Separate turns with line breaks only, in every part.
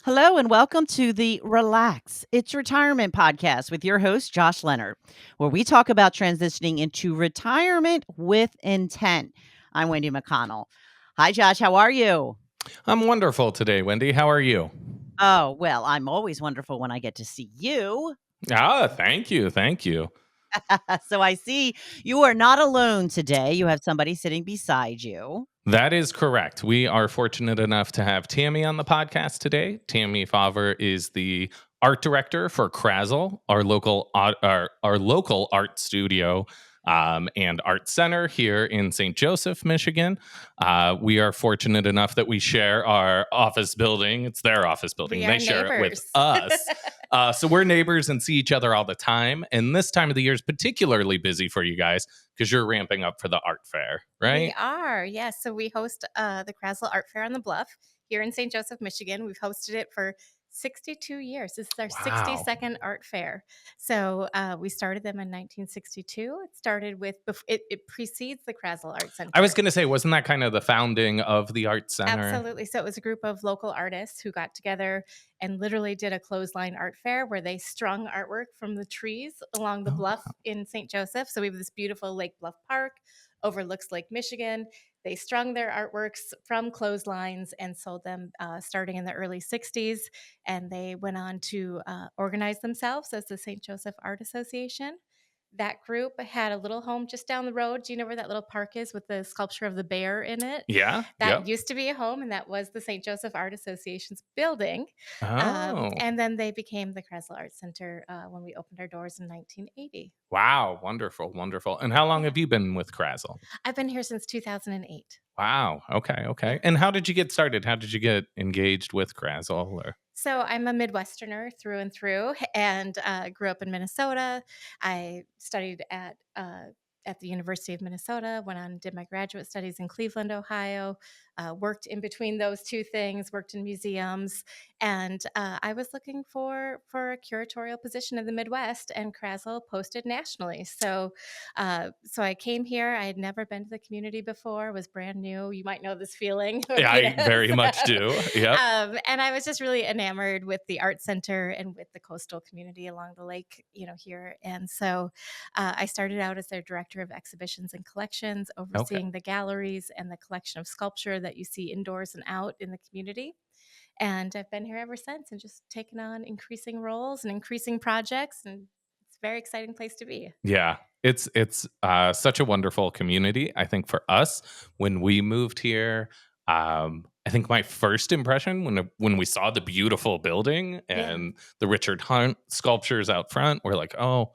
Hello and welcome to the Relax It's Retirement podcast with your host, Josh Leonard, where we talk about transitioning into retirement with intent. I'm Wendy McConnell. Hi, Josh. How are you?
I'm wonderful today, Wendy. How are you?
Oh, well, I'm always wonderful when I get to see you.
Thank you. Thank you.
So I see you are not alone today. You have somebody sitting beside you.
That is correct. We are fortunate enough to have Tami on the podcast today. Tami Fauver is the art director for Krasl, our local art studio and art center here in St. Joseph, Michigan. We are fortunate enough that we share our office building. It's their office building.
We
They
are
share it with
neighbors.
us. So we're neighbors and see each other all the time. And this time of the year is particularly busy for you guys because you're ramping up for the art fair, right?
We are, yes. So we host the Krasl Art Fair on the Bluff here in St. Joseph, Michigan. We've hosted it for 62 years. This is our
Wow.
62nd art fair. So we started them in 1962. It started with, it precedes the Krasl Art Center.
I was going to say, wasn't that kind of the founding of the art center?
Absolutely. So it was a group of local artists who got together and literally did a clothesline art fair where they strung artwork from the trees along the bluff in St. Joseph. So we have this beautiful Lake Bluff Park, overlooks Lake Michigan. They strung their artworks from clotheslines and sold them starting in the early 60s. And they went on to organize themselves as the St. Joseph Art Association. That group had a little home just down the road. Do you know where that little park is with the sculpture of the bear in it?
Yeah.
That used to be a home, and that was the St. Joseph Art Association's building. And then they became the Krasl Art Center when we opened our doors in 1980.
Wow. Wonderful. Wonderful. And how long have you been with Krasl?
I've been here since 2008.
Wow. Okay. Okay. And how did you get started? How did you get engaged with Krasl?
So I'm a Midwesterner through and through, and grew up in Minnesota. I studied at the University of Minnesota, went on and did my graduate studies in Cleveland, Ohio, worked in between those two things, worked in museums, and I was looking for a curatorial position in the Midwest, and Krasl posted nationally. So I came here. I had never been to the community before, was brand new. You might know this feeling.
Yeah, I very much do. Yeah.
And I was just really enamored with the art center and with the coastal community along the lake, here. And so I started out as their director of exhibitions and collections, overseeing the galleries and the collection of sculpture that you see indoors and out in the community. And I've been here ever since and just taken on increasing roles and increasing projects. And it's a very exciting place to be.
Yeah. It's such a wonderful community. I think for us, when we moved here, I think my first impression when we saw the beautiful building and the Richard Hunt sculptures out front, we're like, oh,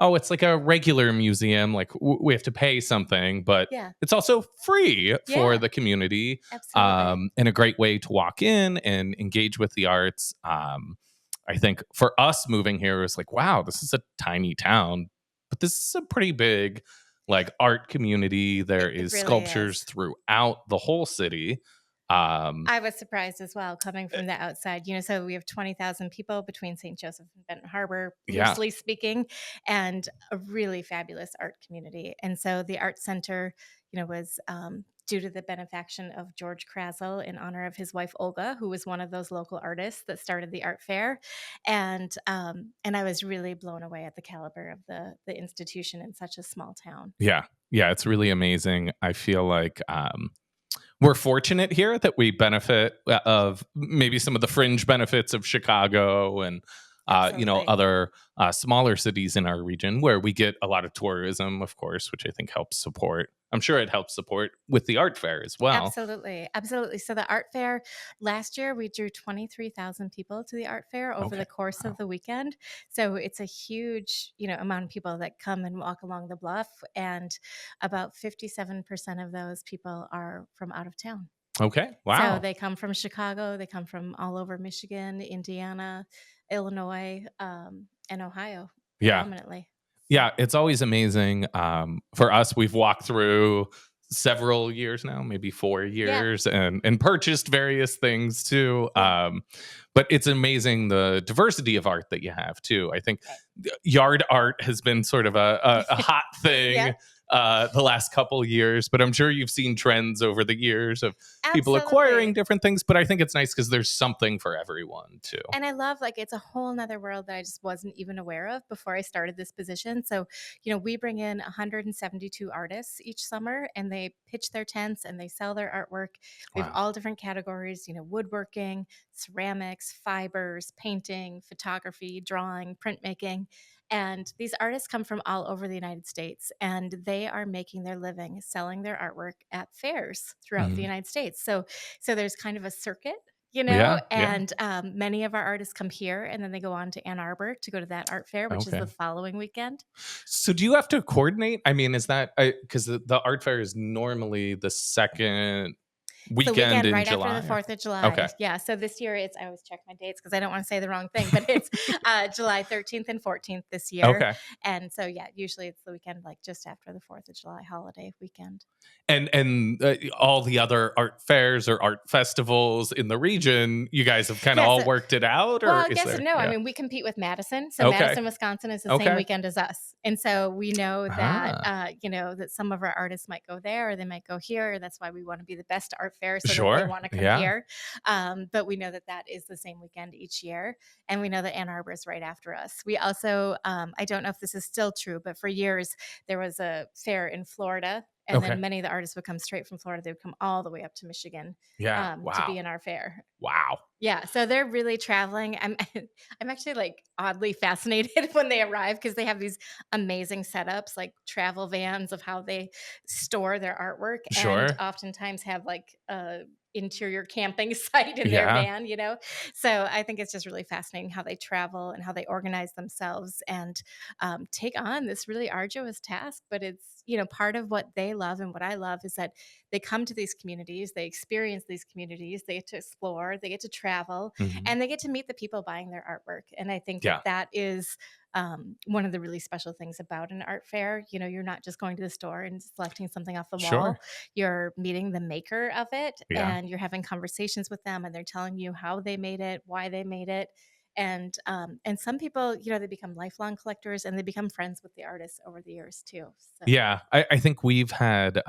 it's like a regular museum. Like we have to pay something, but it's also free for the community.
Absolutely.
And a great way to walk in and engage with the arts. I think for us moving here, it was like, wow, this is a tiny town, but this is a pretty big like art community. There is
really
sculptures throughout the whole city.
I was surprised as well coming from the outside. So we have 20,000 people between St. Joseph and Benton Harbor, loosely speaking, and a really fabulous art community. And so the art center, was due to the benefaction of George Krasl in honor of his wife Olga, who was one of those local artists that started the art fair. And I was really blown away at the caliber of the institution in such a small town.
Yeah, it's really amazing. I feel like we're fortunate here that we benefit of maybe some of the fringe benefits of Chicago and other smaller cities in our region where we get a lot of tourism, of course, which I think helps support. I'm sure it helps support with the art fair as well.
Absolutely. Absolutely. So the art fair last year, we drew 23,000 people to the art fair over the course of the weekend. So it's a huge, amount of people that come and walk along the bluff. And about 57% of those people are from out of town.
Okay. Wow.
So they come from Chicago. They come from all over Michigan, Indiana, Illinois, and Ohio predominantly.
Yeah, it's always amazing. For us, we've walked through several years now, maybe 4 years, and purchased various things too. But it's amazing the diversity of art that you have too. I think yard art has been sort of a hot thing. the last couple years, but I'm sure you've seen trends over the years of people acquiring
Absolutely.
different things. But I think it's nice because there's something for everyone too.
And I love, like, it's a whole nother world that I just wasn't even aware of before I started this position. So, we bring in 172 artists each summer, and they pitch their tents and they sell their artwork. We have
Wow.
all different categories, woodworking, ceramics, fibers, painting, photography, drawing, printmaking. And these artists come from all over the United States, and they are making their living selling their artwork at fairs throughout the
Mhm.
United States. So there's kind of a circuit,
Yeah. Yeah.
and many of our artists come here, and then they go on to Ann Arbor to go to that art fair, which is
Okay.
the following weekend.
So do you have to coordinate? I mean, is that because the art fair is normally the second
It's the
weekend
weekend
in
right after the
July?
4th of
Okay.
July. Yeah. So this year I always check my dates because I don't want to say the wrong thing, but it's July 13th and 14th this year.
Okay.
And so, yeah, usually it's the weekend, like just after the 4th of July holiday weekend.
And all the other art fairs or art festivals in the region, you guys have kind of
Yeah,
all
so
worked it out, or
Well,
is
yes
there?
and no. I
Yeah.
mean, we compete with Madison. So
Okay.
Madison, Wisconsin is the same
Okay.
weekend as us. And so we know that,
Ah.
that some of our artists might go there or they might go here. That's why we want to be the best art fair so that they
Sure.
want to come
Yeah.
here. But we know that that is the same weekend each year. And we know that Ann Arbor is right after us. We also, I don't know if this is still true, but for years there was a fair in Florida. And
Okay.
then many of the artists would come straight from Florida. They would come all the way up to Michigan
Yeah.
to be
Wow.
in our fair.
Wow.
Yeah, so they're really traveling. I'm actually, like, oddly fascinated when they arrive because they have these amazing setups, like travel vans of how they store their artwork, and
Sure.
oftentimes have, like, a interior camping site in their
Yeah.
van. So I think it's just really fascinating how they travel and how they organize themselves and take on this really arduous task. But it's, part of what they love and what I love is that they come to these communities, they experience these communities, they get to explore, they get to travel,
Mhm.
and they get to meet the people buying their artwork. And I think that
Yeah.
that is one of the really special things about an art fair. You're not just going to the store and selecting something off the wall.
Sure.
You're meeting the maker of it,
Yeah.
and you're having conversations with them, and they're telling you how they made it, why they made it. And some people, they become lifelong collectors, and they become friends with the artists over the years too. So
Yeah. I think we've had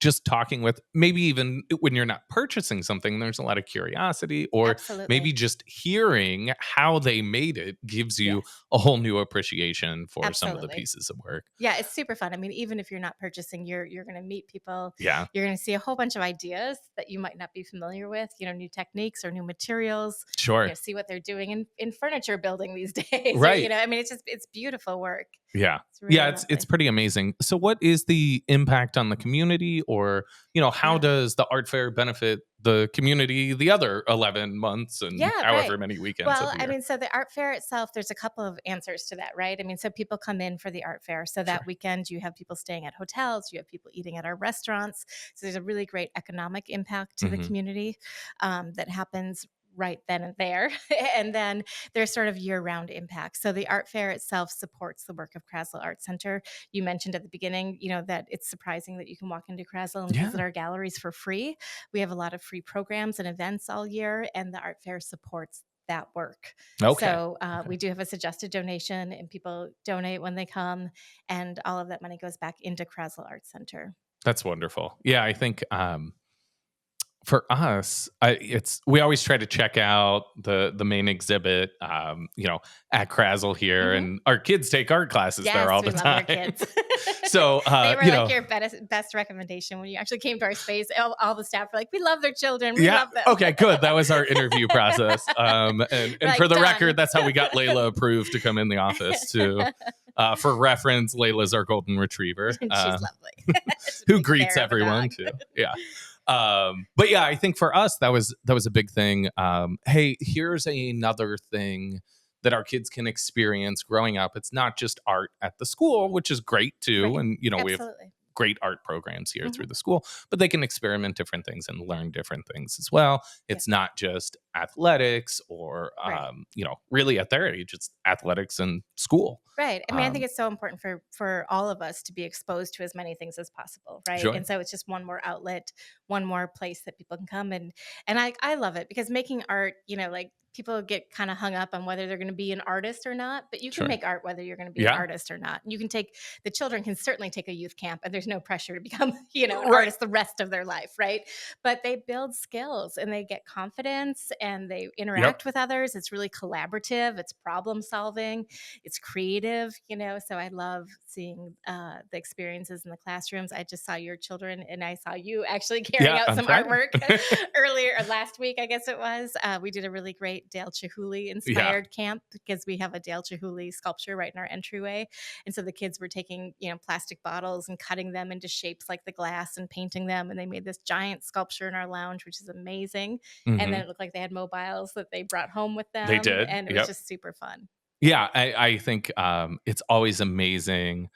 just talking with, maybe even when you're not purchasing something, there's a lot of curiosity, or maybe
absolutely.
just hearing how they made it gives you
Yes.
a whole new appreciation for some of the
Absolutely.
pieces of work.
Yeah, it's super fun. I mean, even if you're not purchasing, you're going to meet people.
Yeah.
You're going to see a whole bunch of ideas that you might not be familiar with. New techniques or new materials.
Sure.
See what they're doing in furniture building these days. Or,
Right.
I mean, it's beautiful work.
Yeah.
It's really
Yeah,
lovely.
it's pretty amazing. So what is the impact on the community, or, how
Yeah.
does the art fair benefit the community the other 11 months and
Yeah, right.
however many weekends of
Well,
the
I
year?
mean, so the art fair itself, there's a couple of answers to that, right? I mean, so people come in for the art fair. So that
Sure.
weekend, you have people staying at hotels, you have people eating at our restaurants. So there's a really great economic impact to the
Mhm.
community that happens right then and there. And then there's sort of year-round impact. So the art fair itself supports the work of Krasl Art Center. You mentioned at the beginning, that it's surprising that you can walk into Krasl and visit
Yeah.
our galleries for free. We have a lot of free programs and events all year, and the art fair supports that work.
Okay.
So
Okay.
we do have a suggested donation, and people donate when they come, and all of that money goes back into Krasl Art Center.
That's wonderful. Yeah, I think for us, we always try to check out the main exhibit, at Krasl here,
Mhm.
and our kids take art classes there
Yes,
all
we
the
love our
time.
kids.
So,
They were like your best recommendation when you actually came to our space. All the staff were like, "We love their children. We
yeah,
love them."
okay, good. That was our interview process. And
We're
for
like,
the
"Done."
record, that's how we got Layla approved to come in the office too. For reference, Layla's our golden retriever.
She's lovely. She's a
Who
big
greets
bear of a
everyone
dog.
too. Yeah. But yeah, I think for us that was a big thing. Hey, here's another thing that our kids can experience growing up. It's not just art at the school, which is great too,
Right.
and we have
Absolutely.
great art programs here
Mhm.
through the school, but they can experiment different things and learn different things as well.
Yeah.
It's not just athletics or
Right.
really at their age, it's athletics and school.
Right. I mean, I think
Um,
it's so important for all of us to be exposed to as many things as possible, right?
sure.
And so it's just one more outlet, one more place that people can come, and I love it because making art, like people get kind of hung up on whether they're going to be an artist or not, but you can
Sure.
make art whether you're going to be an
Yeah.
artist or not. You can take the children can certainly take a youth camp, and there's no pressure to become, an
Right.
artist the rest of their life, right? But they build skills and they get confidence and they
Yep.
interact with others. It's really collaborative. It's problem solving. It's creative. So I love seeing the experiences in the classrooms. I just saw your children, and I saw you actually carrying
Yeah,
out
on
some
Friday.
artwork earlier or last week, I guess it was. We did a really great Dale Chihuly inspired camp because we have a Dale Chihuly sculpture right in our entryway. And so the kids were taking, plastic bottles and cutting them into shapes like the glass and painting them. And they made this giant sculpture in our lounge, which is amazing. And then
Mhm.
it looked like they had mobiles that they brought home with them.
They did.
And it was just super fun.
Yeah, I think it's always amazing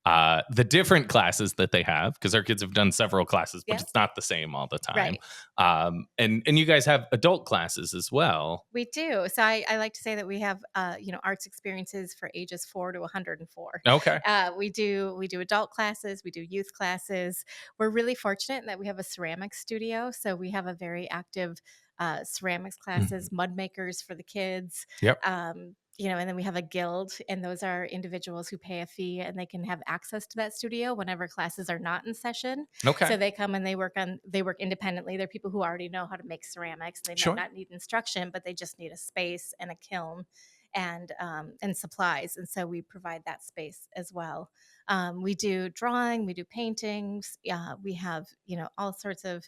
the different classes that they have, because our kids have done several classes, but
Yeah.
it's not the same all the time.
Right.
And you guys have adult classes as well.
We do. So I like to say that we have, arts experiences for ages 4 to 104.
Okay.
We do adult classes, we do youth classes. We're really fortunate in that we have a ceramics studio, so we have a very active ceramics classes, mud makers for the kids.
Yep.
And then we have a guild, and those are individuals who pay a fee and they can have access to that studio whenever classes are not in session.
Okay.
So they come and they work independently. They're people who already know how to make ceramics. They
Sure.
might not need instruction, but they just need a space and a kiln and supplies. And so we provide that space as well. We do drawing, we do paintings. We have, all sorts of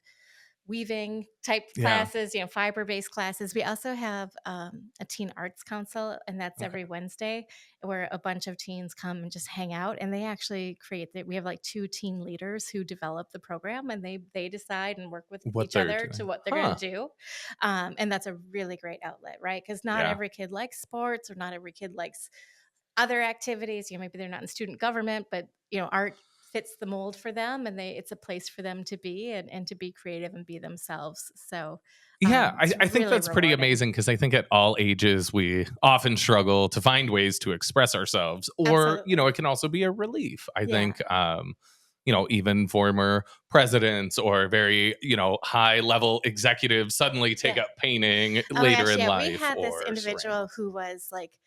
weaving type
Yeah.
classes, fiber-based classes. We also have a teen arts council, and that's every Wednesday, where a bunch of teens come and just hang out. And they actually we have like 2 teen leaders who develop the program, and they decide and work with
What
each
they're
other
doing.
to what they're going to do. And that's a really great outlet, right? Because not
Yeah.
every kid likes sports, or not every kid likes other activities. Maybe they're not in student government, but art fits the mold for them, and it's a place for them to be and to be creative and be themselves. So
Yeah,
it's
I think
really
that's pretty
rewarding.
amazing, because I think at all ages we often struggle to find ways to express ourselves, or
Absolutely.
it can also be a relief. I
Yeah.
think even former presidents or very high level executives suddenly take
Yeah.
up painting
Oh my
later
gosh,
in
yeah. We
life
had this
or
individual
ceramics.
who was like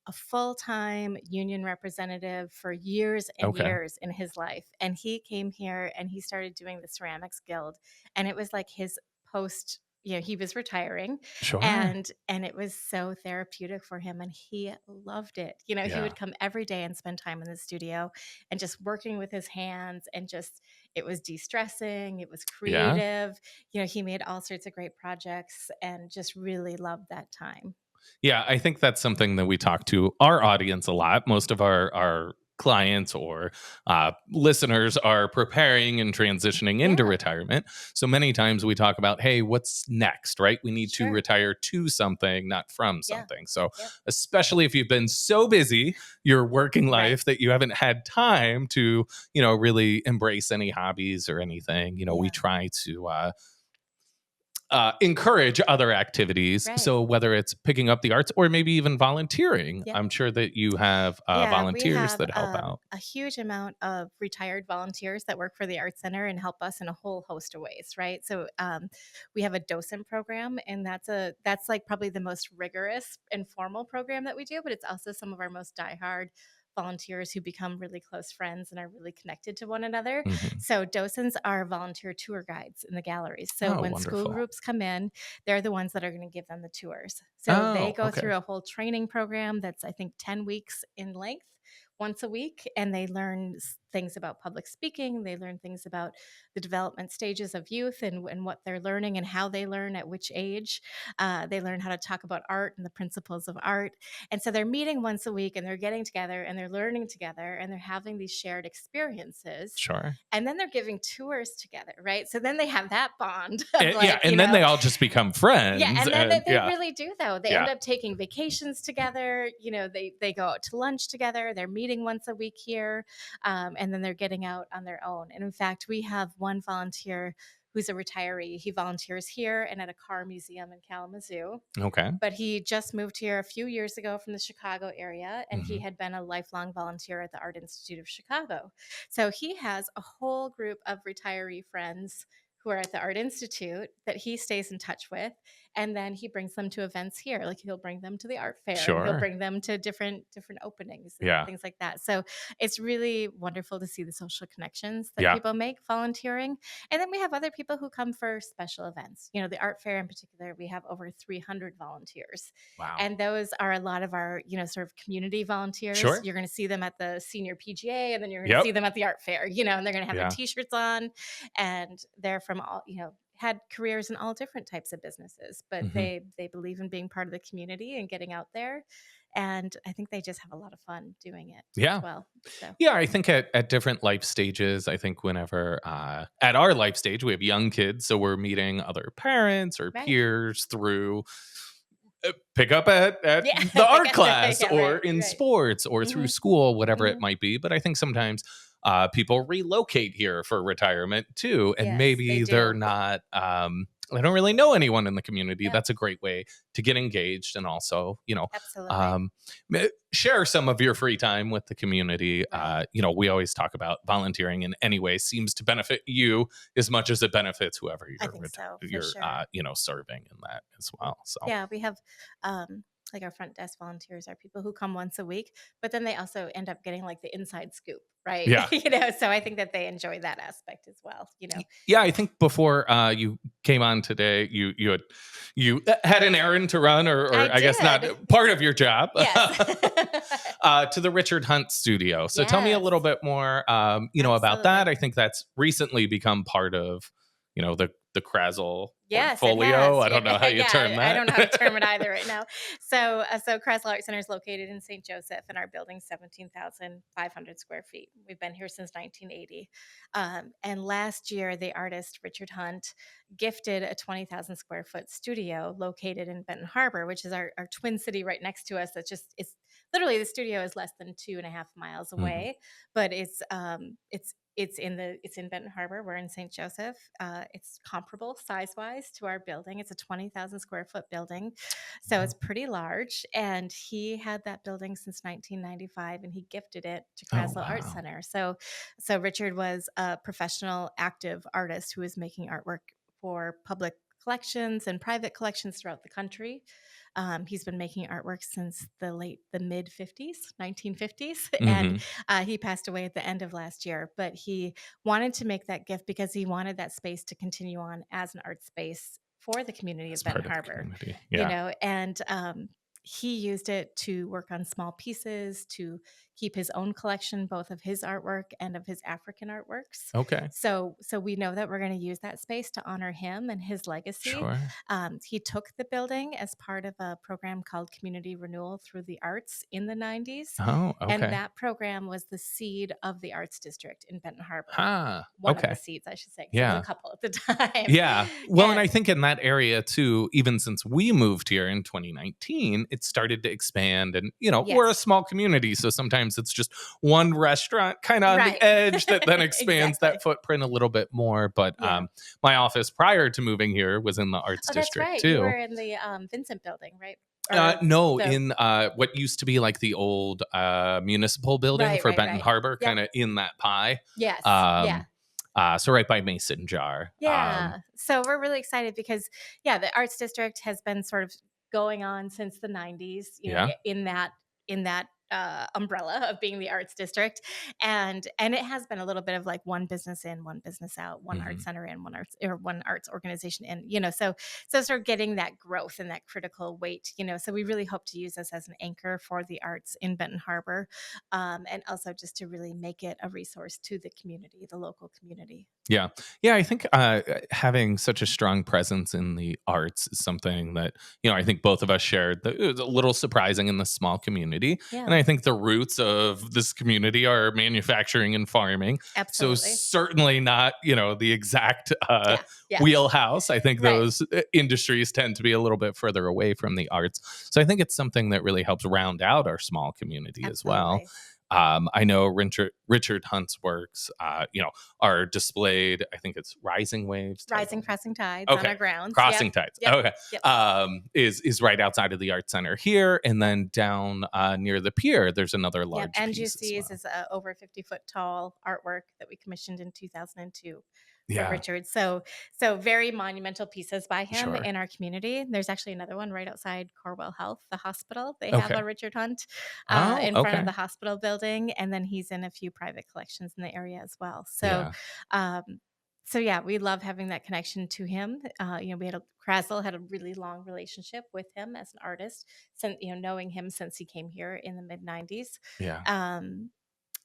a full-time union representative for years and
Okay.
years in his life. And he came here and he started doing the ceramics guild. And it was like his post, he was retiring,
Sure.
and it was so therapeutic for him, and he loved it. He
Yeah.
would come every day and spend time in the studio and just working with his hands, and just it was de-stressing, it was
Yeah.
creative. He made all sorts of great projects and just really loved that time.
Yeah, I think that's something that we talk to our audience a lot. Most of our clients or listeners are preparing and transitioning into
Yeah.
retirement. So many times we talk about, hey, what's next, right? We need to
Sure.
retire to something, not from
Yeah.
something. So,
Yep.
especially if you've been so busy your working
Right.
life that you haven't had time to, really embrace any hobbies or anything, we
Yeah.
try to encourage other activities.
Right.
So whether it's picking up the arts or maybe even volunteering,
Yeah.
I'm sure that you have
Yeah, we
volunteers
have
that help out.
a huge amount of retired volunteers that work for the Art Center and help us in a whole host of ways, right? So we have a docent program, and that's like probably the most rigorous and formal program that we do, but it's also some of our most diehard volunteers who become really close friends and are really connected to one another.
Mhm.
So docents are volunteer tour guides in the galleries. So
Oh,
when school
wonderful.
groups come in, they're the ones that are going to give them the tours. So they
Oh,
go
okay.
through a whole training program that's, I think, 10 weeks in length, once a week, and they learn things about public speaking. They learn things about the development stages of youth and what they're learning and how they learn at which age. They learn how to talk about art and the principles of art. And so they're meeting once a week, and they're getting together and they're learning together, and they're having these shared experiences.
Sure.
And then they're giving tours together, right? So then they have that bond of
And then they all just become friends.
yeah, and then they
yeah.
really do, though. They end up taking vacations together. They go out to lunch together. They're meeting once a week here, and then they're getting out on their own. And in fact, we have one volunteer who's a retiree. He volunteers here and at a car museum in Kalamazoo.
Okay.
But he just moved here a few years ago from the Chicago area, and he
Mhm.
had been a lifelong volunteer at the Art Institute of Chicago. So he has a whole group of retiree friends who are at the Art Institute that he stays in touch with. and then he brings them to events here. Like he'll bring them to the art fair, and
Sure.
he'll bring them to different openings and
Yeah.
things like that. So it's really wonderful to see the social connections that
Yeah.
people make volunteering. And then we have other people who come for special events. You know, the art fair in particular, we have over 300 volunteers.
Wow.
And those are a lot of our, you know, sort of community volunteers.
Sure.
You're going to see them at the senior PGA, and then you're going to
Yep.
see them at the art fair, you know, and they're going to have
Yeah.
their t-shirts on, and they're from all, you know, had careers in all different types of businesses, but
Mhm.
they believe in being part of the community and getting out there. And I think they just have a lot of fun doing it
Yeah.
as well. So
Yeah, I think at different life stages, I think whenever at our life stage, we have young kids, so we're meeting other parents or
Right.
peers through pick up at
Yeah.
the art class
Yeah,
or
right,
in
right.
sports or through
Mhm.
school, whatever it
Mhm.
might be. But I think sometimes people relocate here for retirement too, and
Yes,
maybe
they
they're
do.
not. They don't really know anyone in the community.
Yeah.
That's a great way to get engaged and also,
Absolutely.
share some of your free time with the community.
Right.
We always talk about volunteering in any way seems to benefit you as much as it benefits whoever
I think so, for
you're
sure.
serving in that as well. So
Yeah, we have like our front desk volunteers are people who come once a week, but then they also end up getting like the inside scoop, right?
Yeah.
You know, so I think that they enjoy that aspect as well, you know.
Yeah, I think before you came on today, you had an errand to run, or
I
I guess not
did.
part of your job.
Yes.
To the Richard Hunt studio. So tell me a
Yes.
little bit more, about that.
Absolutely.
I think that's recently become part of, the Krasl
Yes, it
portfolio.
has.
I don't know how you
Yeah,
term that.
I don't know how to term it either right now. So Krasl Art Center is located in St. Joseph, and our building's 17,500 square feet. We've been here since 1980. And last year, the artist Richard Hunt gifted a 20,000 square foot studio located in Benton Harbor, which is our twin city right next to us. It's literally, the studio is less than 2.5 miles away, but it's in Benton Harbor. We're in St. Joseph. It's comparable size-wise to our building. It's a 20,000 square foot building, so it's pretty large. And he had that building since 1995, and he gifted it to
Oh,
Krasl Art
wow.
Center. So Richard was a professional, active artist who was making artwork for public collections and private collections throughout the country. He's been making artwork since the mid 50s, 1950s, and he passed away at the end of last year. But he wanted to make that gift because he wanted that space to continue on as an art space for the community
As
of Benton
part of the
Harbor.
community.
You
Yeah.
know, and he used it to work on small pieces, to keep his own collection, both of his artwork and of his African artworks.
Okay.
So we know that we're going to use that space to honor him and his legacy.
Sure.
He took the building as part of a program called Community Renewal through the Arts in the 90s.
Oh, okay.
And that program was the seed of the Arts District in Benton Harbor. One of
Okay.
the seeds, I should say. 'Cause
Yeah.
there was a couple at the time.
Yeah. Well, and I think in that area too, even since we moved here in 2019, it started to expand. And, we're a
Yes.
small community. So sometimes it's just one restaurant kind of on
Right.
the edge that then expands
Exactly.
that footprint a little bit more. But
Yeah.
my office prior to moving here was in the Arts
Oh, that's
District
right.
too.
You were in the Vincent building, right? Or
No,
the-
in what used to be like the old municipal building
Right,
for
right,
Benton
right.
Harbor,
Yep.
kind of in that pie.
Yes.
Um,
Yeah.
So right by Mason Jar.
Yeah. So we're really excited because, the Arts District has been sort of going on since the 90s,
Yeah.
in that umbrella of being the Arts District. And it has been a little bit of like one business in, one business out, one art center in, one arts organization in, so sort of getting that growth and that critical weight, so we really hope to use this as an anchor for the arts in Benton Harbor, and also just to really make it a resource to the community, the local community.
Yeah. I think having such a strong presence in the arts is something that, I think both of us shared that it was a little surprising in the small community.
Yeah.
And I think the roots of this community are manufacturing and farming.
Absolutely.
So certainly not, the exact
Yeah.
wheelhouse. I think
Right.
those industries tend to be a little bit further away from the arts. So I think it's something that really helps round out our small community as well.
Absolutely.
I know Richard Hunt's works, are displayed. I think it's Rising Waves.
Rising Crossing Tides on
Okay.
our grounds.
Crossing Tides.
Yep.
Okay.
Yep.
Is right outside of the Art Center here. And then down near the pier, there's another large
And
piece as
Juicy's
well.
is a over 50-foot tall artwork that we commissioned in 2002
Yeah.
Richard. So very monumental pieces by him
Sure.
in our community. There's actually another one right outside Corwell Health, the hospital. They have
Okay.
a Richard Hunt
Oh,
in front of
okay.
the hospital building, and then he's in a few private collections in the area as well.
Yeah.
Um, so yeah, we love having that connection to him. Krasl had a really long relationship with him as an artist, since knowing him since he came here in the mid '90s.
Yeah.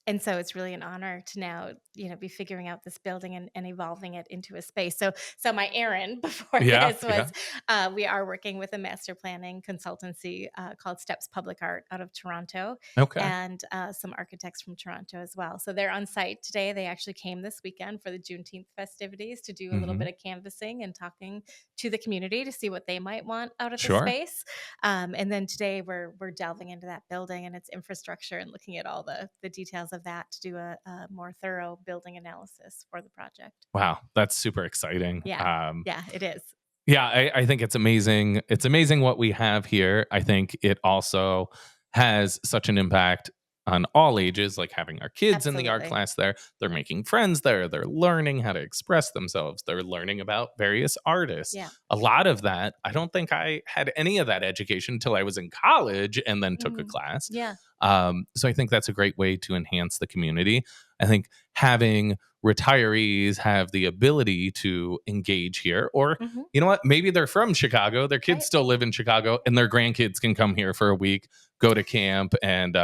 And so it's really an honor to now, be figuring out this building and evolving it into a space. So my errand before
Yeah.
this was, we are working with a master planning consultancy called Steps Public Art out of Toronto,
Okay.
and some architects from Toronto as well. So they're on site today. They actually came this weekend for the Juneteenth festivities to do a little bit of canvassing and talking to the community to see what they might want out of the
Sure.
space. And then today we're delving into that building and its infrastructure and looking at all the details of that to do a more thorough building analysis for the project.
Wow. That's super exciting.
Yeah, it is.
Yeah, I think it's amazing. It's amazing what we have here. I think it also has such an impact on all ages, like having our kids in the art
Absolutely.
class there. They're making friends there. They're learning how to express themselves. They're learning about various artists.
Yeah.
A lot of that, I don't think I had any of that education until I was in college and then took a class.
Yeah.
So I think that's a great way to enhance the community. I think having retirees have the ability to engage here, or you know what, maybe they're from Chicago, their kids still live in Chicago, and their grandkids can come here for a week, go to camp, and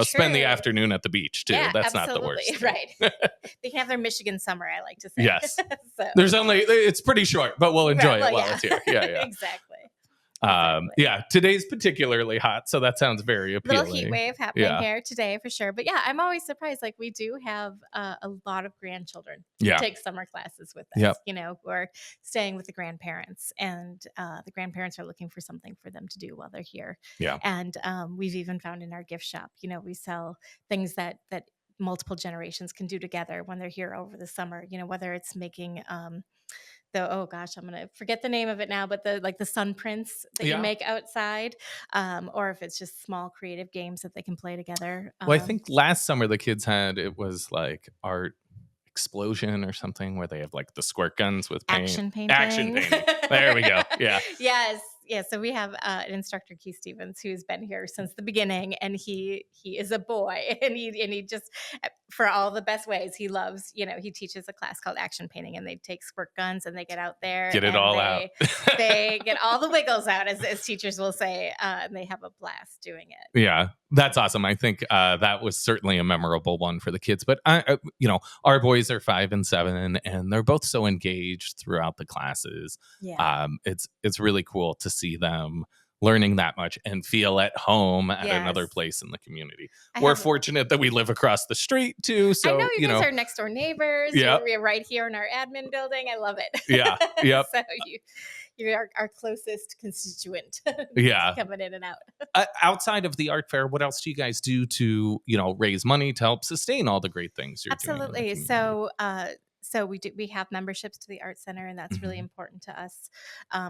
spend the afternoon at the beach too.
Yeah,
That's
absolutely.
not the worst.
Right. They can have their Michigan summer, I like to say.
Yes.
So.
It's pretty short, but we'll enjoy it while it's here. Yeah.
Exactly.
Today's particularly hot, so that sounds very appealing.
Little heat wave happening here today for sure. But yeah, I'm always surprised. Like, we do have a lot of grandchildren who take summer classes with us, who are staying with the grandparents, and the grandparents are looking for something for them to do while they're here.
Yeah.
And we've even found in our gift shop, we sell things that multiple generations can do together when they're here over the summer, whether it's making I'm gonna forget the name of it now, but the sun prints that you make outside, or if it's just small creative games that they can play together.
Well, I think last summer the kids it was like art explosion or something, where they have like the squirt guns with paint.
Action painting.
There we go. Yeah.
Yes. Yeah, so we have an instructor, Keith Stevens, who's been here since the beginning, and he is a boy, and he just, for all the best ways, he loves, he teaches a class called action painting, and they take squirt guns and they get out there,
get it all out.
They get all the wiggles out, as teachers will say, and they have a blast doing it.
Yeah, that's awesome. I think that was certainly a memorable one for the kids. But our boys are 5 and 7, and they're both so engaged throughout the classes.
Yeah.
It's really cool to see them learning that much and feel at home at another place in the community. We're fortunate that we live across the street too. So
I know you guys are next door neighbors.
Yeah.
We're right here in our admin building. I love it.
Yeah. Yep.
So you're our closest constituent.
Yeah.
Coming in and out.
Outside of the art fair, what else do you guys do to, raise money to help sustain all the great things you're doing?
Absolutely. So we have memberships to the Art Center, and that's really important to us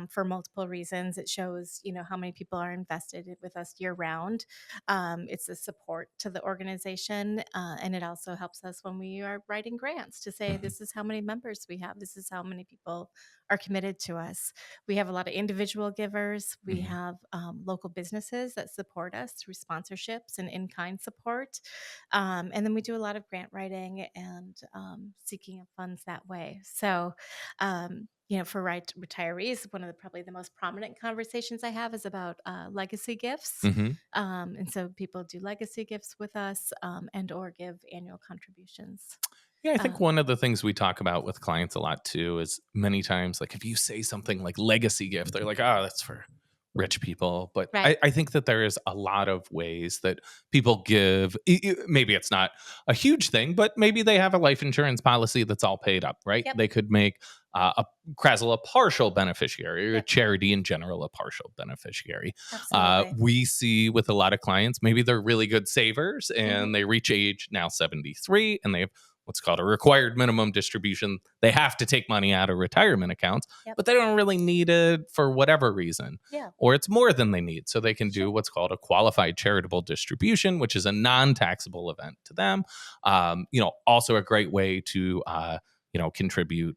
for multiple reasons. It shows, how many people are invested with us year round. It's a support to the organization, and it also helps us when we are writing grants to say, this is how many members we have. This is how many people are committed to us. We have a lot of individual givers. We have local businesses that support us through sponsorships and in-kind support. And then we do a lot of grant writing and seeking of funds that way. So, for retirees, one of probably the most prominent conversations I have is about legacy gifts. And so people do legacy gifts with us and or give annual contributions.
Yeah, I think one of the things we talk about with clients a lot too is many times, like, if you say something like legacy gift, they're like, oh, that's for rich people. But I think that there is a lot of ways that people give. Maybe it's not a huge thing, but maybe they have a life insurance policy that's all paid up, right?
Yep.
They could make a Krasl a partial beneficiary, or a charity in general a partial beneficiary. We see with a lot of clients, maybe they're really good savers and they reach age now 73 and they have what's called a required minimum distribution. They have to take money out of retirement accounts, but they don't really need it for whatever reason. Or it's more than they need. So they can do what's called a qualified charitable distribution, which is a non-taxable event to them. Also a great way to contribute,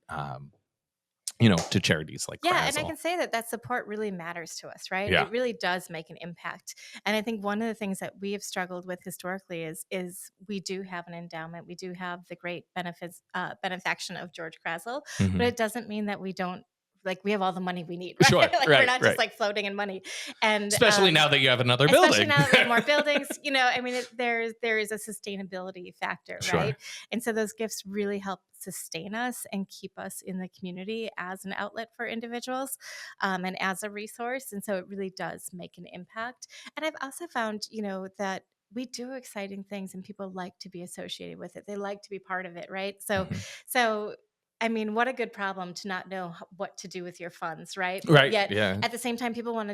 to charities like
Yeah, and I
Krasl.
can say that support really matters to us, right?
Yeah.
It really does make an impact. And I think one of the things that we have struggled with historically is we do have an endowment. We do have the great benefaction of George Krasl,
Mhm.
but it doesn't mean that we don't, like, we have all the money we need, right?
Sure,
Like, we're
right,
not
right.
just like floating in money. And
Especially now that you have another
especially
building.
now that we have more buildings, I mean, there is a sustainability factor,
Sure.
right? And so those gifts really help sustain us and keep us in the community as an outlet for individuals, and as a resource. And so it really does make an impact. And I've also found, that we do exciting things and people like to be associated with it. They like to be part of it, right?
Mhm.
So I mean, what a good problem to not know what to do with your funds, right?
Right.
Yet
Yeah.
at the same time, people want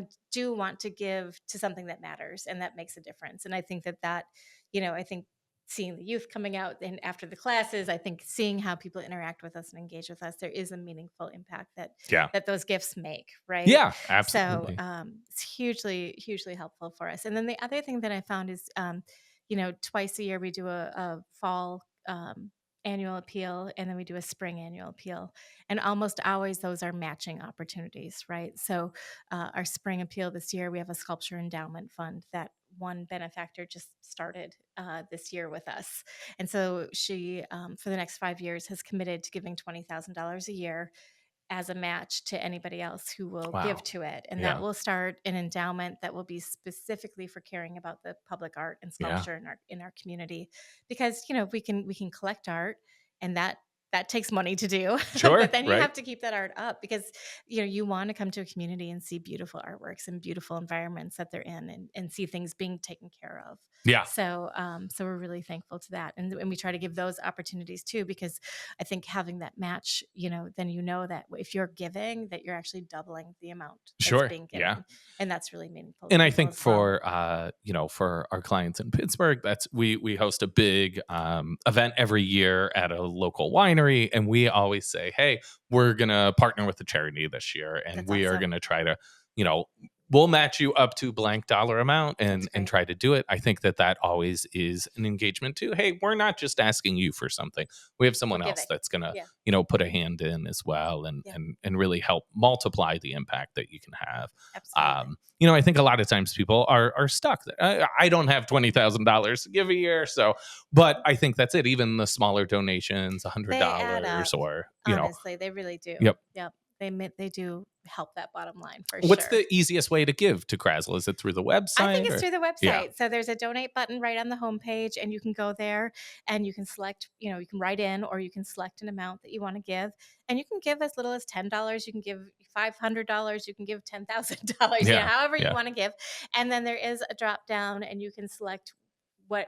to give to something that matters and that makes a difference. And I think I think seeing the youth coming out and after the classes, I think seeing how people interact with us and engage with us, there is a meaningful impact
Yeah.
that those gifts make, right?
Yeah.
So
Absolutely.
it's hugely, hugely helpful for us. And then the other thing that I found is, twice a year we do a fall annual appeal, and then we do a spring annual appeal, and almost always those are matching opportunities, right? So our spring appeal this year, we have a sculpture endowment fund that one benefactor just started this year with us, and so she for the next 5 years has committed to giving $20,000 a year as a match to anybody else who will
Wow.
give to it. And
Yeah.
that will start an endowment that will be specifically for caring about the public art and
Yeah.
sculpture in our community, because we can collect art, and that takes money to do.
Sure.
But then you
Right.
have to keep that art up, because you want to come to a community and see beautiful artworks and beautiful environments that they're in, and see things being taken care of.
Yeah.
So we're really thankful to that, and we try to give those opportunities too, because I think having that match, then that if you're giving, that you're actually doubling the amount that's
Sure.
being given,
Yeah.
and that's really meaningful. to
And I
people
think
as well.
for our clients in Pittsburgh, that's we host a big event every year at a local winery, and we always say, hey, we're gonna partner with a charity this year, and
That's
we are
awesome.
gonna try to, we'll match you up to blank dollar amount and
great.
try to do it. I think that always is an engagement too. Hey, we're not just asking you for something. We have someone
We're
else
giving.
that's gonna,
Yeah.
put a hand in as well, and
Yeah.
and really help multiply the impact that you can have.
Absolutely.
I think a lot of times people are stuck. I don't have $20,000 to give a year, but I think that's it. Even the smaller donations,
They add up.
$100, or
Honestly, they really do.
Yep.
They do help that bottom line for
What's
sure.
the easiest way to give to Krasl? Is it through the website?
I think it's through the website.
Yeah.
So there's a donate button right on the homepage, and you can go there and you can select, you can write in, or you can select an amount that you want to give. And you can give as little as $10. You can give $500. You can give $10,000,
Yeah.
however
Yeah.
you want to give. And then there is a drop down, and you can select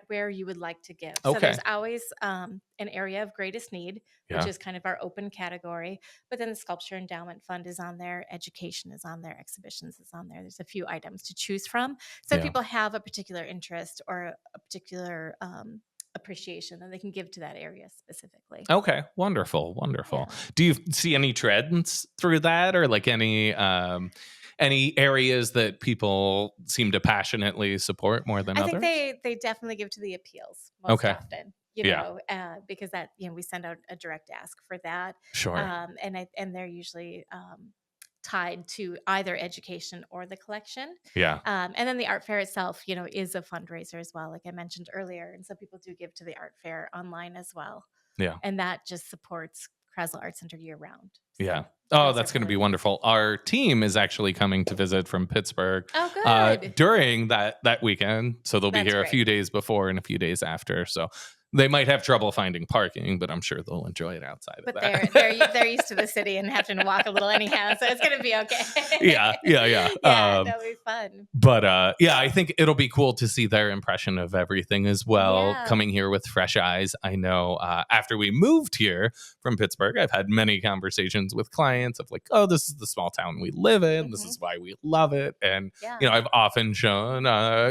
where you would like to give. So
Okay.
there's always an area of greatest need, which
Yeah.
is kind of our open category. But then the Sculpture Endowment Fund is on there, education is on there, exhibitions is on there. There's a few items to choose from. So if
Yeah.
people have a particular interest or a particular appreciation, then they can give to that area specifically.
Okay. Wonderful. Wonderful.
Yeah.
Do you see any trends through that, or like any areas that people seem to passionately support more than
I
others?
think they definitely give to the appeals most
Okay.
often,
Yeah.
because that, we send out a direct ask for that.
Sure.
And they're usually tied to either education or the collection.
Yeah.
And then the art fair itself, is a fundraiser as well, like I mentioned earlier. And so people do give to the art fair online as well.
Yeah.
And that just supports Krasl Art Center year round. So
Yeah. Oh,
those
that's
are
going to be
really-
wonderful. Our team is actually coming to visit from Pittsburgh
Oh, good.
during that weekend. So they'll be
That's
here a
great.
few days before and a few days after. So they might have trouble finding parking, but I'm sure they'll enjoy it outside
But
of that.
they're used to the city and having to walk a little anyhow, so it's going to be okay.
Yeah.
Yeah, that'll be fun.
But I think it'll be cool to see their impression of everything as well,
Yeah.
coming here with fresh eyes. I know after we moved here from Pittsburgh, I've had many conversations with clients of like, oh, this is the small town we live in. This is why we love it. And,
Yeah.
I've often shown,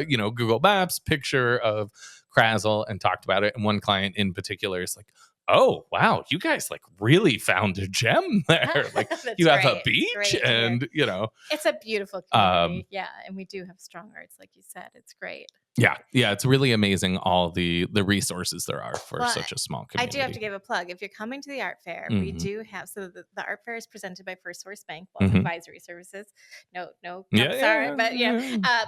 Google Maps picture of Krasl and talked about it. And one client in particular is like, oh, wow, you guys like really found a gem there. Like you have a beach and, you know.
It's a beautiful community. Yeah. And we do have strong arts, like you said. It's great.
Yeah. It's really amazing all the resources there are for such a small community.
I do have to give a plug. If you're coming to the art fair, we do have, so the art fair is presented by First Source Bank, advisory services. No, sorry, but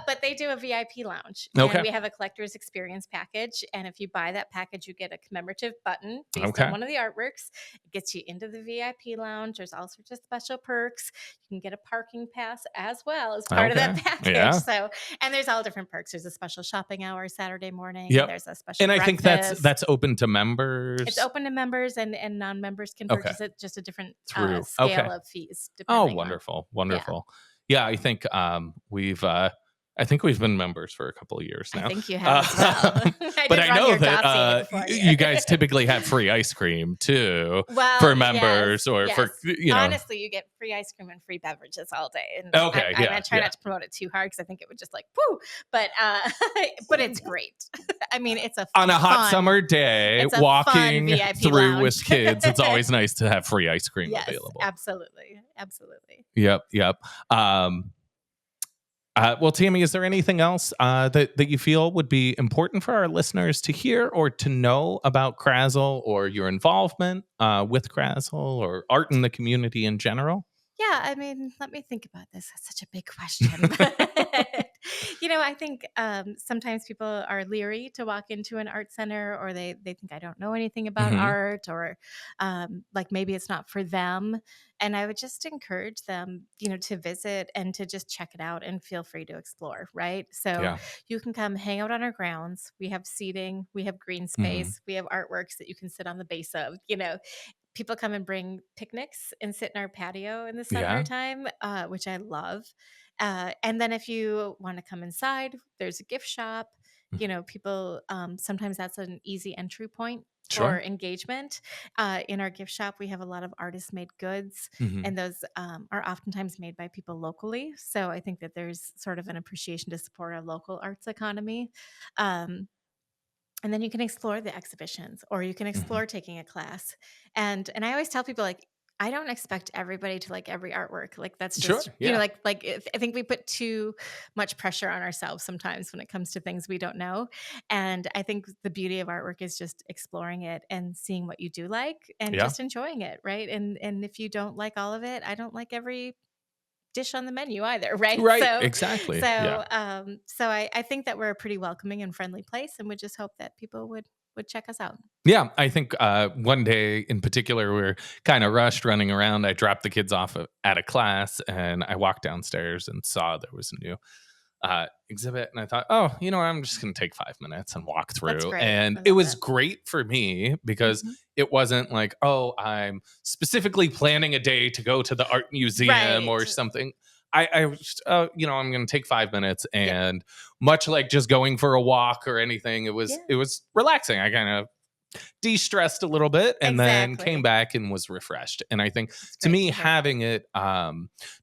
but they do a VIP lounge. And we have a collector's experience package. And if you buy that package, you get a commemorative button based on one of the artworks. It gets you into the VIP lounge. There's all sorts of special perks. You can get a parking pass as well as part of that package. Yeah. So, and there's all different perks. There's a special shopping hour Saturday morning. Yep. There's a special breakfast.
I think that's open to members.
It's open to members, and non-members can purchase it, just a different scale of fees.
Oh, wonderful. Yeah, I think we've been members for a couple of years now.
I think you have as well.
But I know that you guys typically have free ice cream too for members or for, you know.
Honestly, you get free ice cream and free beverages all day. And I try not to promote it too hard because I think it would just like, whoo. But it's great. I mean, it's on a
hot summer day, walking through lounge with kids. It's always nice to have free ice cream available.
Absolutely.
Yep. Well, Tami, is there anything else that you feel would be important for our listeners to hear or to know about Krasl or your involvement with Krasl or art in the community in general?
Yeah, I mean, let me think about this. That's such a big question. You know, I think sometimes people are leery to walk into an art center, or they think I don't know anything about art, or like maybe it's not for them. And I would just encourage them, you know, to visit and to just check it out and feel free to explore, right? So you can come hang out on our grounds. We have seating, we have green space, we have artworks that you can sit on the base of, you know. People come and bring picnics and sit in our patio in the summertime, which I love. And then if you want to come inside, there's a gift shop. You know, people, sometimes that's an easy entry point for engagement. In our gift shop, we have a lot of artist-made goods, and those are oftentimes made by people locally. So I think that there's sort of an appreciation to support our local arts economy. And then you can explore the exhibitions, or you can explore taking a class. And I always tell people, like, I don't expect everybody to like every artwork. Like that's just, you know, like I think we put too much pressure on ourselves sometimes when it comes to things we don't know. And I think the beauty of artwork is just exploring it and seeing what you do like and just enjoying it. Right. And if you don't like all of it, I don't like every dish on the menu either, right?
So, exactly.
So, so I think that we're a pretty welcoming and friendly place, and we just hope that people would check us out.
Yeah, I think one day in particular, we were kind of rushed running around. I dropped the kids off at a class, and I walked downstairs and saw there was a new exhibit, and I thought, oh, you know, I'm just going to take 5 minutes and walk through. And it was great for me because it wasn't like, oh, I'm specifically planning a day to go to the art museum or something. I was, you know, I'm going to take 5 minutes, and much like just going for a walk or anything, it was relaxing. I kind of de-stressed a little bit and then came back and was refreshed. And I think to me, having it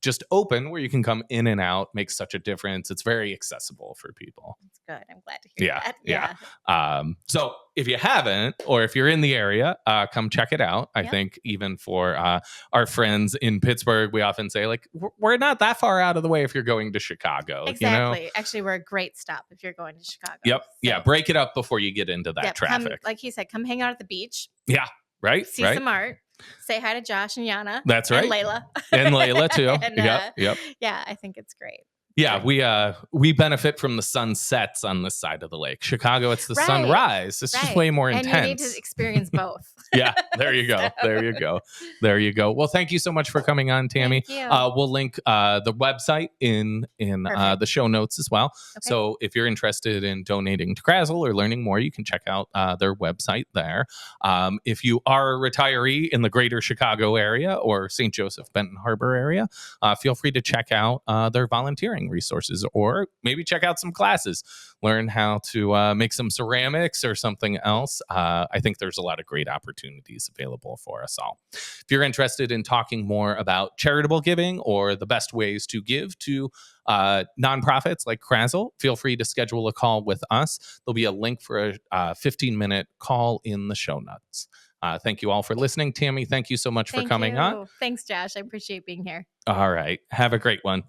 just open where you can come in and out makes such a difference. It's very accessible for people.
That's good. I'm glad to hear that.
Yeah. So if you haven't, or if you're in the area, come check it out. I think even for our friends in Pittsburgh, we often say, like, we're not that far out of the way if you're going to Chicago.
Exactly.
You know?
Actually, we're a great stop if you're going to Chicago.
Yep. So, yeah. Break it up before you get into that traffic.
Come, like he said, come hang out at the beach.
Yeah. Right.
See some art. Say hi to Josh and Yana.
That's right.
And Layla.
And Layla too.
And,
yep.
Yeah, I think it's great.
Yeah, we benefit from the sunsets on this side of the lake. Chicago, it's the sunrise. It's just way more intense.
And you need to experience both.
Yeah, there you go. There you go. Well, thank you so much for coming on, Tami.
Thank you.
We'll link the website in the show notes as well. Okay. So if you're interested in donating to Krasl or learning more, you can check out their website there. If you are a retiree in the greater Chicago area or St. Joseph, Benton Harbor area, feel free to check out their volunteering learning resources, or maybe check out some classes, learn how to make some ceramics or something else. I think there's a lot of great opportunities available for us all. If you're interested in talking more about charitable giving or the best ways to give to nonprofits like Krasl, feel free to schedule a call with us. There'll be a link for a 15-minute call in the show notes. Thank you all for listening. Tami, thank you so much for coming on.
Thanks, Josh. I appreciate being here.
All right. Have a great one.